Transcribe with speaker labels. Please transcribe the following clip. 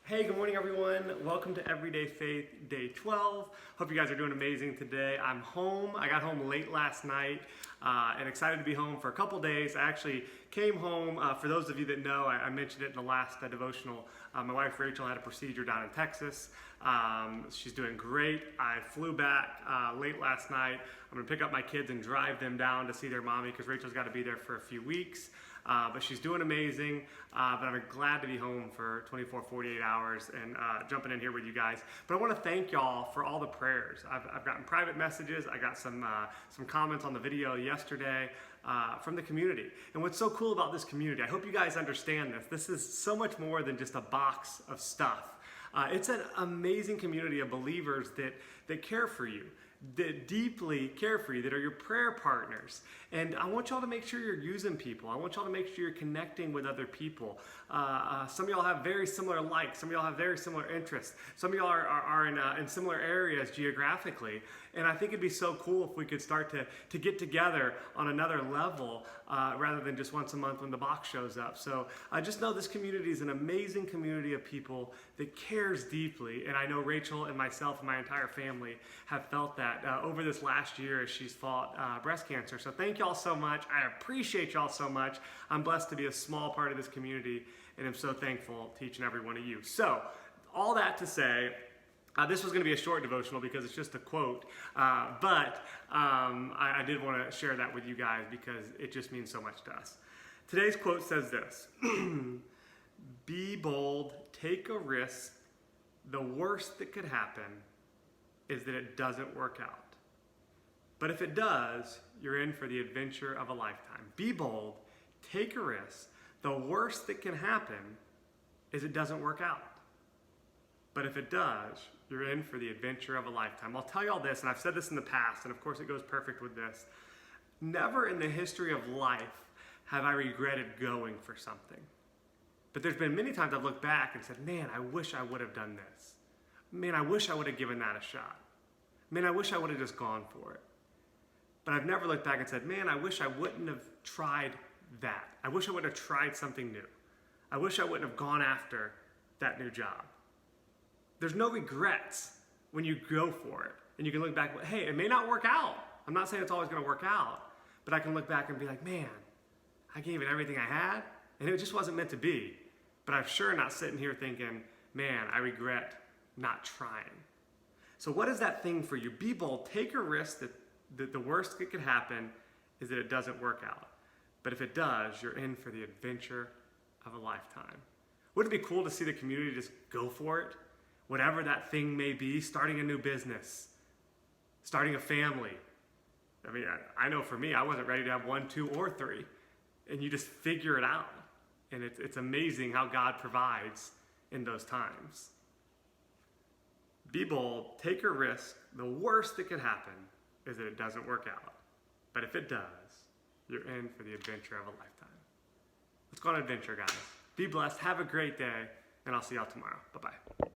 Speaker 1: Hey, good morning everyone. Welcome to Everyday Faith, day 12. Hope you guys are doing amazing today. I'm home. I got home late last night and excited to be home for a couple days. I actually came home, for those of you that know, I mentioned it in the last devotional. My wife Rachel had a procedure down in Texas. She's doing great. I flew back late last night. I'm gonna pick up my kids and drive them down to see their mommy because Rachel's got to be there for a few weeks. But she's doing amazing, but I'm glad to be home for 24, 48 hours and jumping in here with you guys. But I want to thank y'all for all the prayers. I've gotten private messages. I got some comments on the video yesterday from the community. And what's so cool about this community, I hope you guys understand this. This is so much more than just a box of stuff. It's an amazing community of believers that care for you, that deeply care for you, that are your prayer partners. And I want y'all to make sure you're using people. I want y'all to make sure you're connecting with other people. Some of y'all have very similar likes. Some of y'all have very similar interests. Some of y'all are in similar areas geographically. And I think it'd be so cool if we could start to get together on another level rather than just once a month when the box shows up. So I just know this community is an amazing community of people that cares deeply. And I know Rachel and myself and my entire family have felt that over this last year as she's fought breast cancer. So thank y'all so much. I appreciate y'all so much. I'm blessed to be a small part of this community, and I'm so thankful to each and every one of you. So all that to say, this was going to be a short devotional because it's just a quote, but I did want to share that with you guys because it just means so much to us. Today's quote says this: be bold, take a risk. The worst that could happen is that it doesn't work out. But if it does, you're in for the adventure of a lifetime. Be bold, take a risk. The worst that can happen is it doesn't work out. But if it does, you're in for the adventure of a lifetime. I'll tell y'all this, and I've said this in the past, and of course it goes perfect with this. Never in the history of life have I regretted going for something. But there's been many times I've looked back and said, man, I wish I would have done this. Man, I wish I would have given that a shot. Man, I wish I would have just gone for it. But I've never looked back and said, man, I wish I wouldn't have tried that. I wish I would have tried something new. I wish I wouldn't have gone after that new job. There's no regrets when you go for it. And you can look back, hey, it may not work out. I'm not saying it's always going to work out. But I can look back and be like, man, I gave it everything I had, and it just wasn't meant to be. But I'm sure not sitting here thinking, man, I regret not trying. So what is that thing for you? Be bold, take a risk that the worst that could happen is that it doesn't work out. But if it does, you're in for the adventure of a lifetime. Wouldn't it be cool to see the community just go for it? Whatever that thing may be, starting a new business, starting a family. I mean, I know for me, I wasn't ready to have 1, 2, or 3. And you just figure it out. And it's amazing how God provides in those times. Be bold, take a risk. The worst that could happen is that it doesn't work out. But if it does, you're in for the adventure of a lifetime. Let's go on an adventure, guys. Be blessed, have a great day, and I'll see y'all tomorrow. Bye-bye.